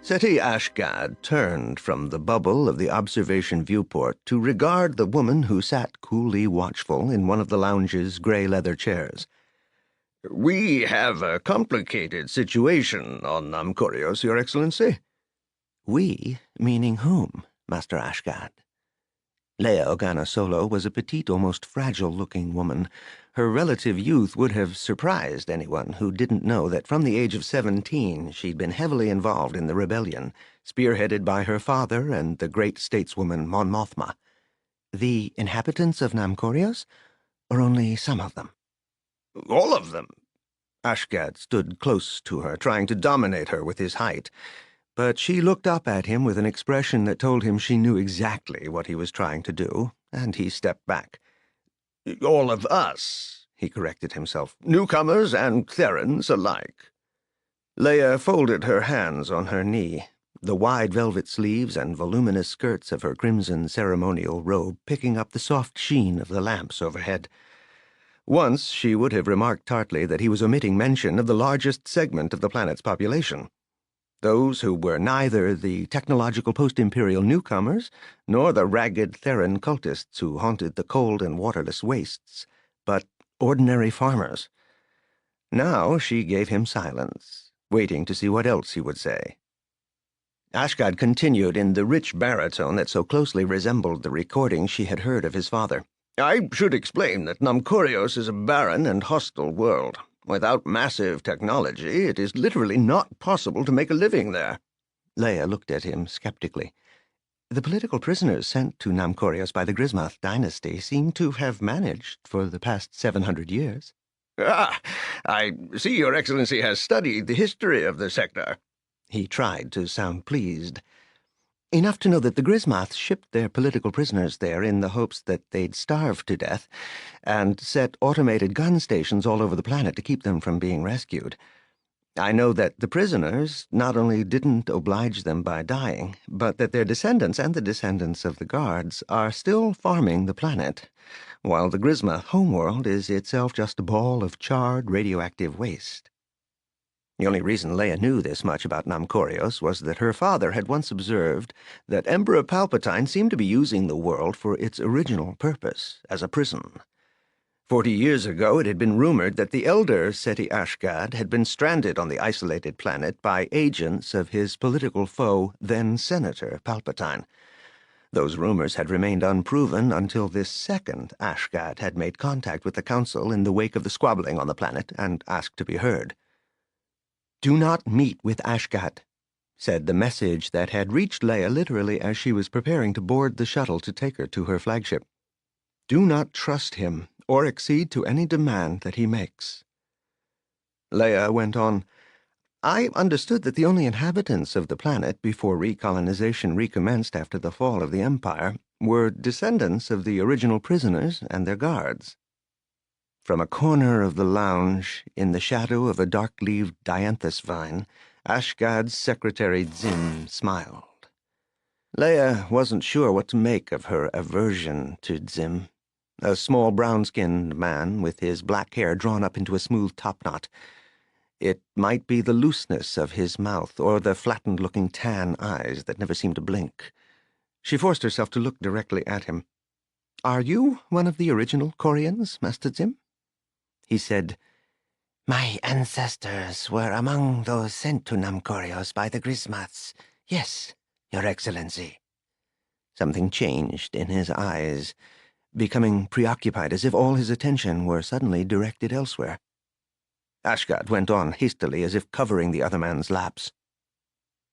Seti Ashgad turned from the bubble of the observation viewport to regard the woman who sat coolly watchful in one of the lounge's gray leather chairs. "We have a complicated situation on Namkorios, Your Excellency." We, meaning whom, Master Ashgad? Leia Organa Solo was a petite, almost fragile-looking woman. Her relative youth would have surprised anyone who didn't know that from the age of 17 she'd been heavily involved in the rebellion, spearheaded by her father and the great stateswoman Mon Mothma. The inhabitants of Namkorios, or only some of them? "All of them." Ashgad stood close to her, trying to dominate her with his height, but she looked up at him with an expression that told him she knew exactly what he was trying to do, and he stepped back. "All of us," he corrected himself. "Newcomers and Therans alike." Leia folded her hands on her knee, the wide velvet sleeves and voluminous skirts of her crimson ceremonial robe picking up the soft sheen of the lamps overhead. Once she would have remarked tartly that he was omitting mention of the largest segment of the planet's population. Those who were neither the technological post-imperial newcomers nor the ragged Theran cultists who haunted the cold and waterless wastes, but ordinary farmers. Now she gave him silence, waiting to see what else he would say. Ashgad continued in the rich baritone that so closely resembled the recording she had heard of his father. "I should explain that Namkorios is a barren and hostile world. Without massive technology, it is literally not possible to make a living there." Leia looked at him skeptically. The political prisoners sent to Namkorios by the Grismath dynasty seem to have managed for the past 700 years. "Ah, I see Your Excellency has studied the history of the sector." He tried to sound pleased. Enough to know that the Grismaths shipped their political prisoners there in the hopes that they'd starve to death, and set automated gun stations all over the planet to keep them from being rescued. I know that the prisoners not only didn't oblige them by dying, but that their descendants and the descendants of the guards are still farming the planet, while the Grismath homeworld is itself just a ball of charred radioactive waste. The only reason Leia knew this much about Namkorios was that her father had once observed that Emperor Palpatine seemed to be using the world for its original purpose, as a prison. 40 years ago it had been rumored that the elder Seti Ashgad had been stranded on the isolated planet by agents of his political foe, then-Senator Palpatine. Those rumors had remained unproven until this second Ashgad had made contact with the Council in the wake of the squabbling on the planet and asked to be heard. "Do not meet with Ashgad," said the message that had reached Leia literally as she was preparing to board the shuttle to take her to her flagship. "Do not trust him or accede to any demand that he makes." Leia went on, "I understood that the only inhabitants of the planet before recolonization recommenced after the fall of the Empire were descendants of the original prisoners and their guards." From a corner of the lounge, in the shadow of a dark-leaved dianthus vine, Ashgad's secretary Zim smiled. Leia wasn't sure what to make of her aversion to Zim, a small brown-skinned man with his black hair drawn up into a smooth topknot. It might be the looseness of his mouth or the flattened-looking tan eyes that never seemed to blink. She forced herself to look directly at him. "Are you one of the original Corians, Master Zim?" He said, "My ancestors were among those sent to Namkorios by the Grismaths. Yes, Your Excellency." Something changed in his eyes, becoming preoccupied as if all his attention were suddenly directed elsewhere. Ashgad went on hastily, as if covering the other man's lapse.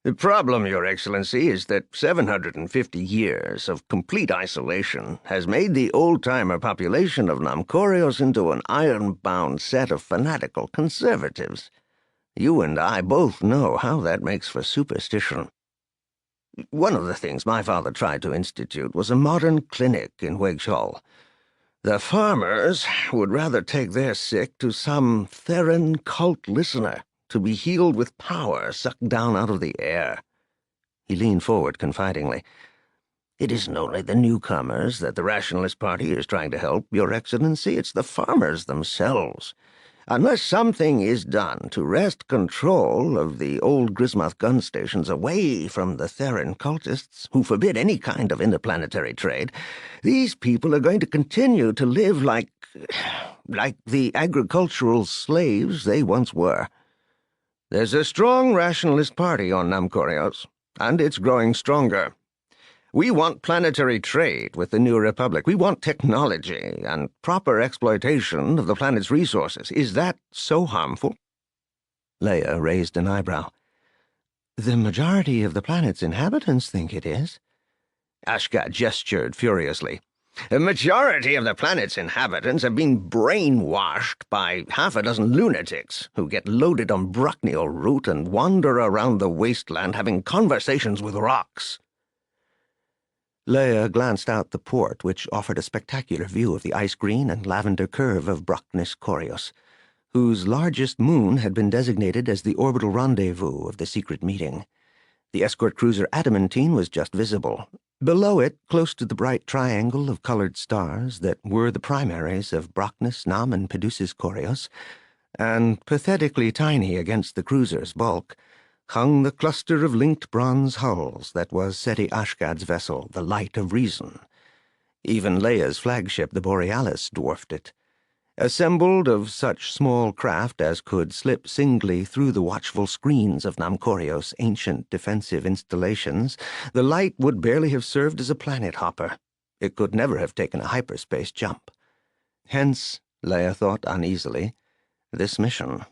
"The problem, Your Excellency, is that 750 years of complete isolation has made the old-timer population of Namkorios into an iron-bound set of fanatical conservatives. You and I both know how that makes for superstition. One of the things my father tried to institute was a modern clinic in Weghall. The farmers would rather take their sick to some Theran cult listener, to be healed with power sucked down out of the air." He leaned forward confidingly. "It isn't only the newcomers that the Rationalist Party is trying to help, Your Excellency. It's the farmers themselves. Unless something is done to wrest control of the old Grismoth gun stations away from the Theran cultists, who forbid any kind of interplanetary trade, these people are going to continue to live like the agricultural slaves they once were. There's a strong Rationalist Party on Namcorios, and it's growing stronger. We want planetary trade with the New Republic. We want technology and proper exploitation of the planet's resources. Is that so harmful? Leia raised an eyebrow. The majority of the planet's inhabitants think it is. Ashgad gestured furiously. The majority of the planet's inhabitants have been brainwashed by half a dozen lunatics who get loaded on Brucknial root and wander around the wasteland having conversations with rocks. Leia glanced out the port, which offered a spectacular view of the ice-green and lavender curve of Brucknis Corios, whose largest moon had been designated as the orbital rendezvous of the secret meeting. The escort cruiser Adamantine was just visible. Below it, close to the bright triangle of colored stars that were the primaries of Brucknis, Nam, and Pedusis Corios, and pathetically tiny against the cruiser's bulk, hung the cluster of linked bronze hulls that was Seti Ashgad's vessel, the Light of Reason. Even Leia's flagship, the Borealis, dwarfed it. Assembled of such small craft as could slip singly through the watchful screens of Namcorios' ancient defensive installations, the Light would barely have served as a planet hopper. It could never have taken a hyperspace jump. Hence, Leia thought uneasily, this mission.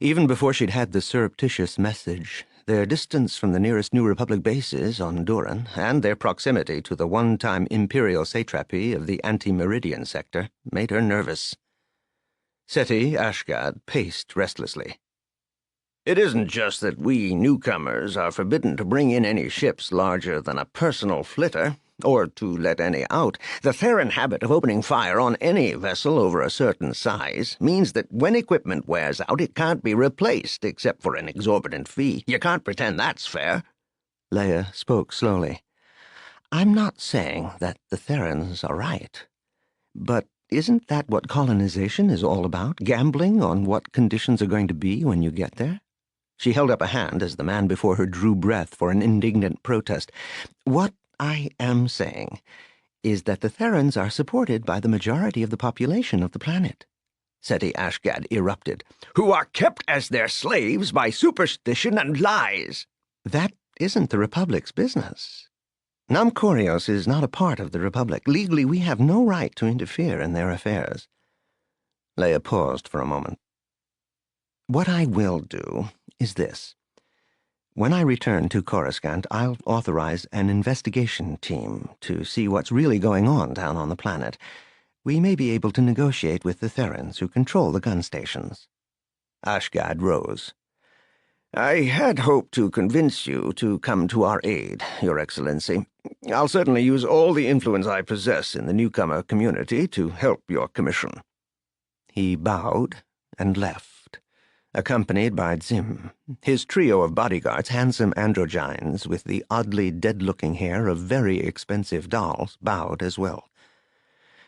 Even before she'd had the surreptitious message, their distance from the nearest New Republic bases on Duran and their proximity to the one-time imperial satrapy of the anti-meridian sector made her nervous. Seti Ashgad paced restlessly. It isn't just that we newcomers are forbidden to bring in any ships larger than a personal flitter, or to let any out. The Theran habit of opening fire on any vessel over a certain size means that when equipment wears out, it can't be replaced except for an exorbitant fee. You can't pretend that's fair. Leia spoke slowly. I'm not saying that the Therans are right, but isn't that what colonization is all about? Gambling on what conditions are going to be when you get there? She held up a hand as the man before her drew breath for an indignant protest. What I am saying is that the Therans are supported by the majority of the population of the planet. Seti Ashgad erupted. Who are kept as their slaves by superstition and lies. That isn't the Republic's business. Namcorios is not a part of the Republic. Legally, we have no right to interfere in their affairs. Leia paused for a moment. What I will do is this. When I return to Coruscant, I'll authorize an investigation team to see what's really going on down on the planet. We may be able to negotiate with the Therans who control the gun stations. Ashgad rose. I had hoped to convince you to come to our aid, Your Excellency. I'll certainly use all the influence I possess in the newcomer community to help your commission. He bowed and left, accompanied by Zim. His trio of bodyguards, handsome androgynes with the oddly dead-looking hair of very expensive dolls, bowed as well.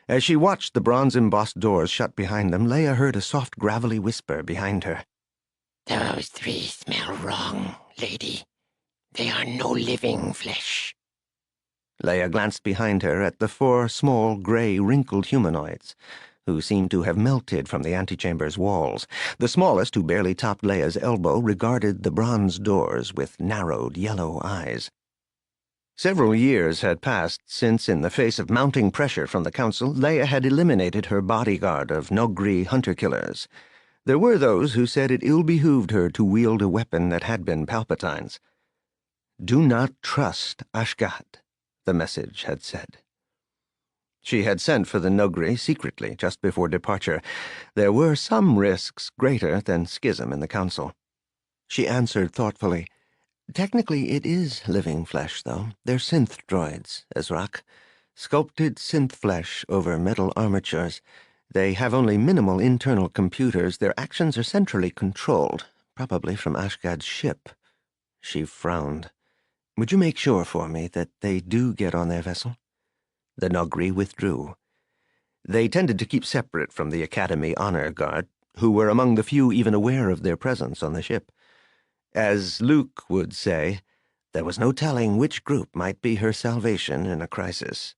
As she watched the bronze-embossed doors shut behind them, Leia heard a soft, gravelly whisper behind her. Those three smell wrong, lady. They are no living flesh. Leia glanced behind her at the four small, gray, wrinkled humanoids, who seemed to have melted from the antechamber's walls. The smallest, who barely topped Leia's elbow, regarded the bronze doors with narrowed yellow eyes. Several years had passed since, in the face of mounting pressure from the Council, Leia had eliminated her bodyguard of Nogri hunter-killers. There were those who said it ill-behooved her to wield a weapon that had been Palpatine's. "Do not trust Ashgad," the message had said. She had sent for the Nogri secretly just before departure. There were some risks greater than schism in the Council. She answered thoughtfully, "Technically it is living flesh, though. They're synth droids, Ezrak. Sculpted synth flesh over metal armatures. They have only minimal internal computers. Their actions are centrally controlled, probably from Ashgad's ship." She frowned. "Would you make sure for me that they do get on their vessel?" The Nogri withdrew. They tended to keep separate from the Academy Honor Guard, who were among the few even aware of their presence on the ship. As Luke would say, there was no telling which group might be her salvation in a crisis.